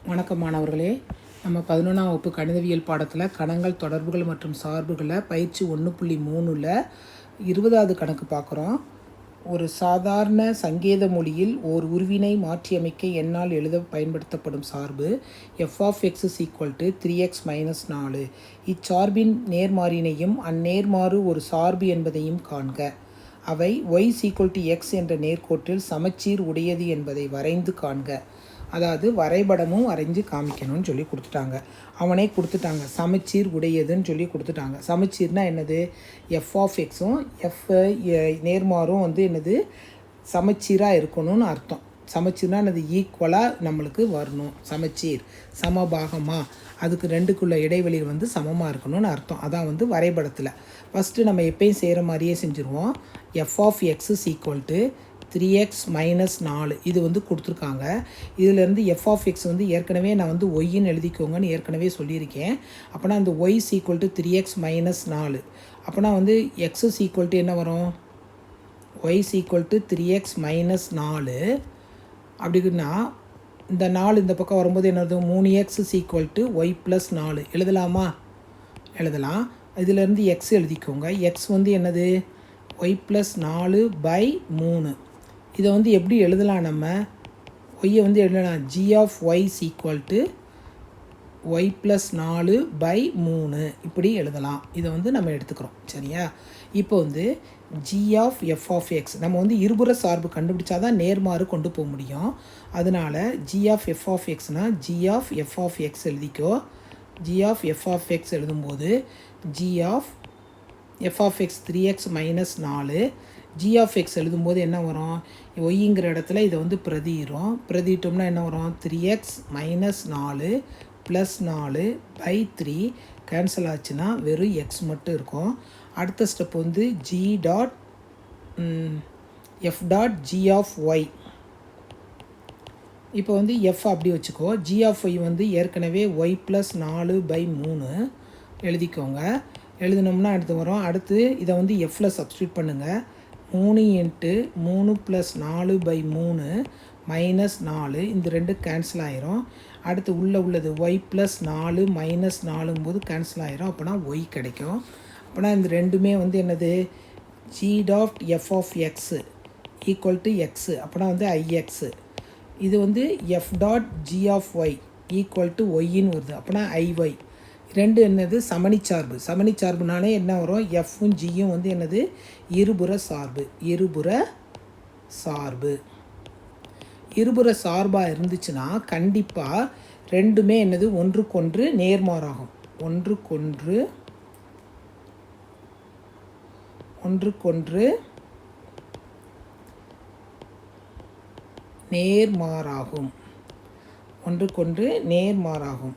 வணக்கம் மாணவர்களே. நம்ம 11ஆம் வகுப்பு கணிதவியல் பாடத்தில் கணங்கள், தொடர்புகள் மற்றும் சார்புகளை பயிற்சி 1.3ல் 20வது கணக்கு பார்க்குறோம். ஒரு சாதாரண சங்கேத மொழியில் ஓர் உருவினை மாற்றியமைக்க எண்ணால் எழுத பயன்படுத்தப்படும் சார்பு f(x) = 3x - 4. இச்சார்பின் நேர்மாறினையும் அந்நேர்மாறு ஒரு சார்பு என்பதையும் காண்க. அவை y = x என்ற நேர்கோட்டில் சமச்சீர் உடையது என்பதை வரைந்து காண்க. அதாவது வரைபடமும் வரைஞ்சி காமிக்கணும்னு சொல்லி கொடுத்துட்டாங்க. அவனே கொடுத்துட்டாங்க, சமச்சீர் உடையதுன்னு சொல்லி கொடுத்துட்டாங்க. சமச்சீர்னால் என்னது? f(x)ம் நேர்மாறும் என்னது? சமச்சீராக இருக்கணும்னு அர்த்தம். சமச்சீர்னால் என்னது? ஈக்குவலாக நம்மளுக்கு வரணும். சமச்சீர் சமபாகமாக, அதுக்கு ரெண்டுக்குள்ள இடைவெளி சமமாக இருக்கணும்னு அர்த்தம். அதான் வரைபடத்தில் ஃபஸ்ட்டு நம்ம எப்பயும் செய்கிற மாதிரியே செஞ்சுருவோம். f(x) = 3x - 4 இது கொடுத்துருக்காங்க. இதிலேருந்து f(x) ஏற்கனவே நான் ஒய்ன்னு எழுதிக்கோங்கன்னு ஏற்கனவே சொல்லியிருக்கேன். அப்போனா அந்த y = 3x - 4. அப்போனா x = என்ன வரும்? y = 3x - 4. அப்படின்னா இந்த 4 இந்த பக்கம் வரும்போது என்னது? 3x = y + 4 எழுதலாமா? எழுதலாம். இதிலேருந்து x எழுதிக்கோங்க. x என்னது? y + 4/3. இதை எப்படி எழுதலாம்? நம்ம ஒய்யை எழுதலாம் g(y) = y + 4/3 இப்படி எழுதலாம். இதை நம்ம எடுத்துக்கிறோம். சரியா? இப்போ g(f)(x) நம்ம இருபுற சார்பு கண்டுபிடிச்சா தான் நேர்மாறு கொண்டு போக முடியும். அதனால் g(f)(xனா g(f)(x) எழுதிக்கோ. g(f)(x) எழுதும்போது g(f)(x) 3x - 4. g(x) எழுதும்போது என்ன வரும்? ஒய்ங்கிற இடத்துல இதை பிரதியிடும். பிரதியிட்டோம்னா என்ன வரும்? 3x - 4 + 4/3 கேன்சல் ஆச்சுன்னா வெறும் x மட்டும் இருக்கும். அடுத்த ஸ்டெப் f.g(y). இப்போ f அப்படி வச்சுக்கோ. g(y) ஏற்கனவே y + 4/3 எழுதிக்கோங்க. எழுதினோம்னா அடுத்து வரும். அடுத்து இதை fல சப்ஸ்டியூட் பண்ணுங்கள். 3 × 3 + 4/3 - 4 இந்த 2 கேன்சல் ஆயிரும். அடுத்து உள்ளது y + 4 - 4ங்கும்போது கேன்சல் ஆயிரும். அப்போனா y கிடைக்கும். அப்போனா இந்த ரெண்டுமே என்னது? g(f)(x) = x. அப்போனா ix. இது f.g(y) = yன்னு வருது. அப்போனா iy. ரெண்டு என்னது? சமணிச்சார்பு. சமணிச்சார்புனாலே என்ன வரும்? எஃப்பும் ஜியும் என்னது? இருபுற சார்பு. இருபுற சார்பு. இருபுற சார்பாக இருந்துச்சுன்னா கண்டிப்பாக ரெண்டுமே என்னது? ஒன்றுக்கொன்று நேர்மாறாகும். ஒன்றுக்கொன்று நேர்மாறாகும். ஒன்றுக்கொன்று நேர்மாறாகும்.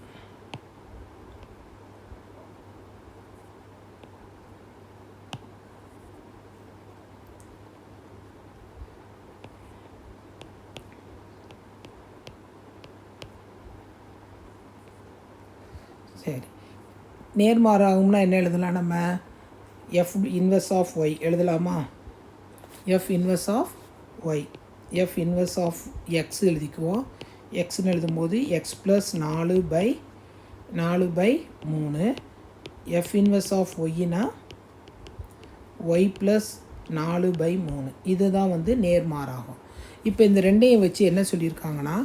சரி, நேர்மாறாகும்னா என்ன எழுதலாம்? நம்ம f(−y) எழுதலாமா? f(−y) f(−x) எழுதிக்குவோம். xன்னு எழுதும்போது x + 4/3. f(−y)னா y + 4/3. இதுதான் நேர்மாறாகும். இப்போ இந்த ரெண்டையும் வச்சு என்ன சொல்லியிருக்காங்கன்னா,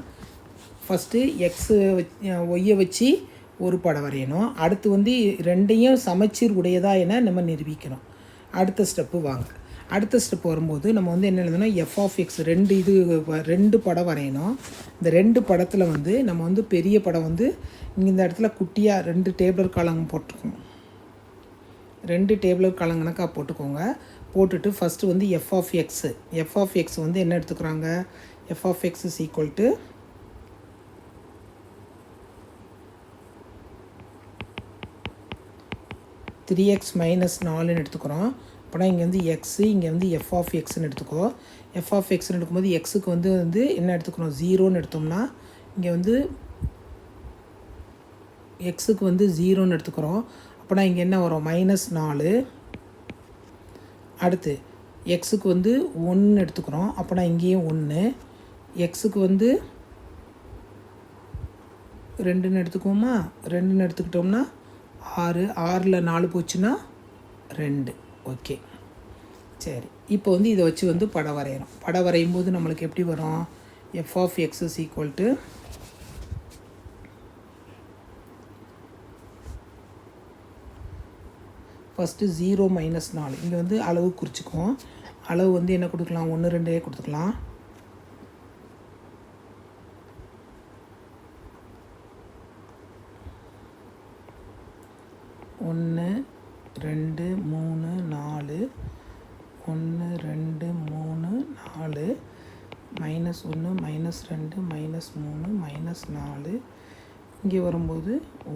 ஃபஸ்ட்டு ஒய்யை வச்சு ஒரு படம் வரையணும். அடுத்து ரெண்டையும் சமச்சீர் உடையதா என நம்ம நிரூபிக்கணும். அடுத்த ஸ்டெப்பு வாங்க. அடுத்த ஸ்டெப் வரும்போது நம்ம என்ன எழுதணும்? f(x) ரெண்டு படம் வரையணும். இந்த ரெண்டு படத்தில் நம்ம பெரிய படம் இந்த இடத்துல குட்டியாக 2 டேபிள் காலம் போட்டுக்கோங்க. 2 டேபிள் காலம் கணக்காக போட்டுக்கோங்க. போட்டுட்டு ஃபஸ்ட்டு f(x) என்ன எடுத்துக்கிறாங்க? f(x) = 3x - 4ன்னு எடுத்துக்கிறோம். அப்போனா இங்கே x, இங்கே f(x)ன்னு எடுத்துக்கோ. f(x)ன்னு எடுக்கும்போது xக்கு என்ன எடுத்துக்கிறோம்? 0ன்னு எடுத்தோம்னா இங்கே xக்கு 0ன்னு எடுத்துக்கிறோம். அப்போனா இங்கே என்ன வரும்? -4. அடுத்து xக்கு 1ன்னு எடுத்துக்கிறோம். அப்போனா இங்கேயும் 1. xக்கு 2ன்னு எடுத்துக்குவோமா, 2ன்னு எடுத்துக்கிட்டோம்னா 6, 6ல் 4 போச்சுன்னா 2. ஓகே, சரி. இப்போ வந்து இதை வச்சு வந்து படம் வரைகிறோம். படம் வரையும் போது நம்மளுக்கு எப்படி வரும்? F of X is equal to first 0 minus 4. இங்கே வந்து அளவு குறிச்சிக்குவோம். அளவு வந்து என்ன கொடுக்கலாம்? 1 2 கொடுத்துக்கலாம். ஒன்று 2 3 4 1 2 3 4 -1 -2 -3 -4. இங்கே வரும்போது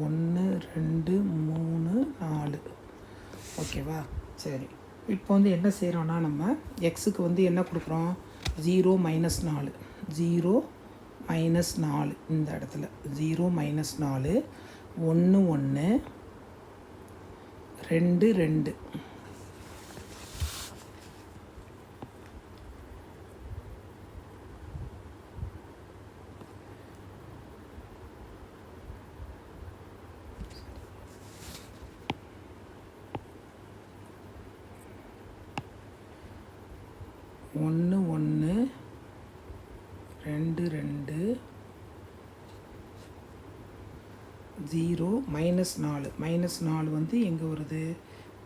1 2 3 4. ஓகேவா? சரி, இப்போ வந்து என்ன செய்கிறோன்னா, நம்ம எக்ஸுக்கு வந்து என்ன கொடுக்குறோம்? 0 -4. 0 -4 இந்த இடத்துல 0 -4 1 1 2 2. ஒன்று 1 2 2 0 -4. -4 வந்து எங்கே வருது?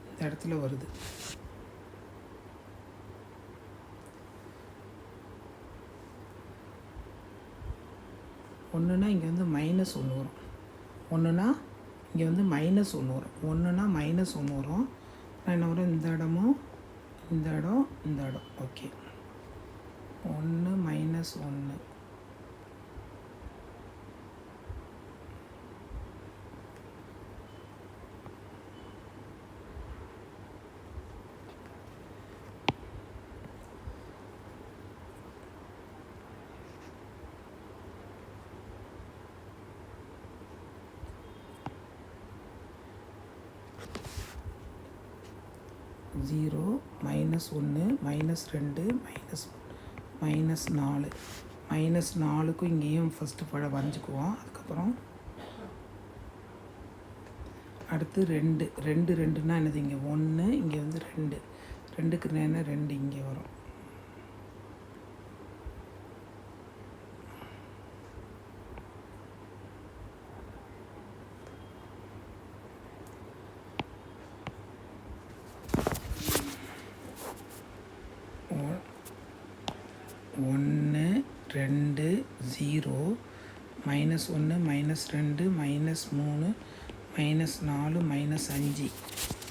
இந்த இடத்துல வருது. ஒன்றுனா இங்கே வந்து -1 வரும். ஒன்றுனா இங்கே வந்து -1 வரும். ஒன்றுனா -1 வரும். நான் என்ன வரும்? இந்த இடமும் இந்த இடம் இந்த இடம். ஓகே, 1 -1. ஜீரோ -1 -2 -4. -4க்கும் இங்கேயும் ஃபஸ்ட்டு படம் வரைஞ்சிக்குவோம். அதுக்கப்புறம் அடுத்து 2 2 2ன்னா என்னது? இங்கே 1 இங்கே வந்து 2. 2க்கு நேரம் 2 இங்கே வரும். ஒன்று 2 0 -1 -2 -3 -4 -5.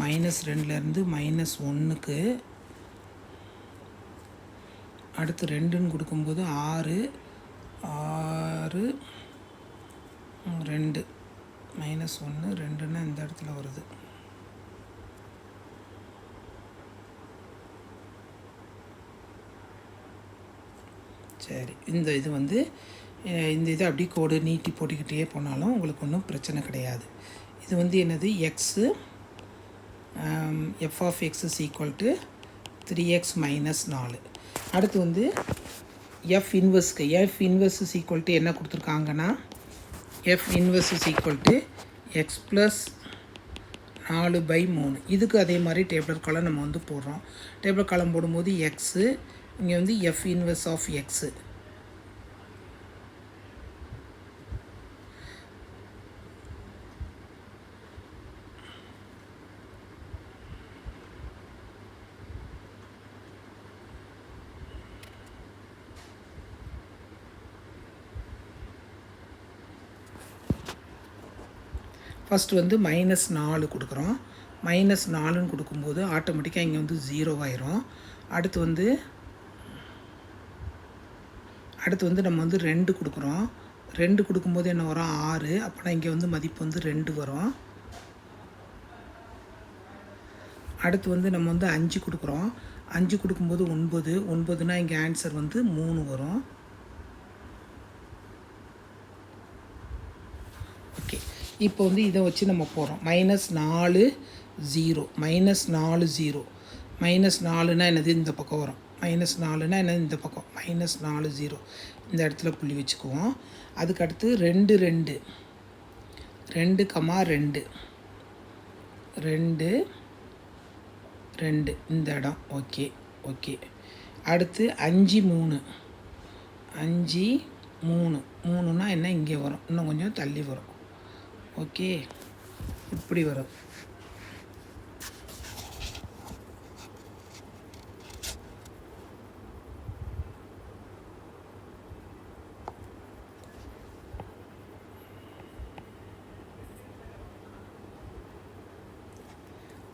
-2லேருந்து -1க்கு அடுத்து 2ன்னு கொடுக்கும்போது 6 6 2 -1 2ன்னா இந்த இடத்துல வருது. சரி, இந்த இது வந்து இந்த இது அப்படி கோடு நீட்டி போட்டுக்கிட்டே போனாலும் உங்களுக்கு ஒன்றும் பிரச்சனை கிடையாது. இது வந்து என்னது? X F of X is equal to 3x - 4. அடுத்து வந்து எஃப் இன்வெர்ஸ்க்கு இஸ் ஈக்குவல் டு என்ன கொடுத்துருக்காங்கன்னா, F inverse is equal to X plus 4/3. இதுக்கு அதே மாதிரி டேபிள் காலம் நம்ம வந்து போடுறோம். டேபிள் காலம் போடும்போது எக்ஸு இங்கே வந்து F inverse of X. First வந்து -4 கொடுக்குறோம். -4ன்னு கொடுக்கும்போது ஆட்டோமேட்டிக்காக இங்கே வந்து 0 ஆயிரும். அடுத்து வந்து நம்ம வந்து 2 கொடுக்குறோம். 2 கொடுக்கும்போது என்ன வரும்? 6. அப்போனா இங்கே வந்து மதிப்பு வந்து 2 வரும். அடுத்து வந்து நம்ம வந்து 5 கொடுக்குறோம். 5 கொடுக்கும்போது 9. 9னா இங்கே ஆன்சர் வந்து 3 வரும். ஓகே, இப்போ வந்து இதை வச்சு நம்ம போகிறோம். -4 0 -4 0 -4னா என்னது? இந்த பக்கம் வரும். -4னா என்னது? இந்த பக்கம் -4 0. இந்த இடத்துல புள்ளி வச்சுக்குவோம். அதுக்கடுத்து 2 2 2, 2 2 2 இந்த இடம். Okay okay. அடுத்து 5 3 5 3 3னா என்ன இங்கே வரும், இன்னும் கொஞ்சம் தள்ளி வரும். ஓகே, இப்படி வரும்.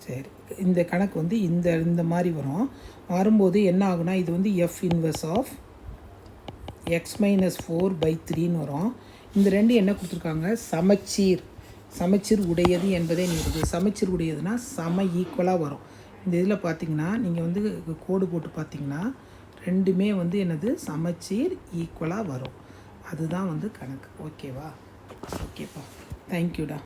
சரி, இந்த கணக்கு வந்து இந்த மாதிரி வரும். வரும்போது என்ன ஆகுனா, இது வந்து F inverse of X minus 4/3ன்னு வரும். இந்த ரெண்டு என்ன கொடுத்துருக்காங்க, சமச்சீர் உடையது என்பதே நிறுது. சமச்சீர் உடையதுன்னா சம ஈக்குவலாக வரும். இந்த இதில் பார்த்தீங்கன்னா நீங்கள் வந்து கோடு போட்டு பார்த்தீங்கன்னா ரெண்டுமே வந்து என்னது சமச்சீர் ஈக்குவலாக வரும். அதுதான் வந்து கணக்கு. ஓகேவா? ஓகேப்பா, தேங்க்யூடா.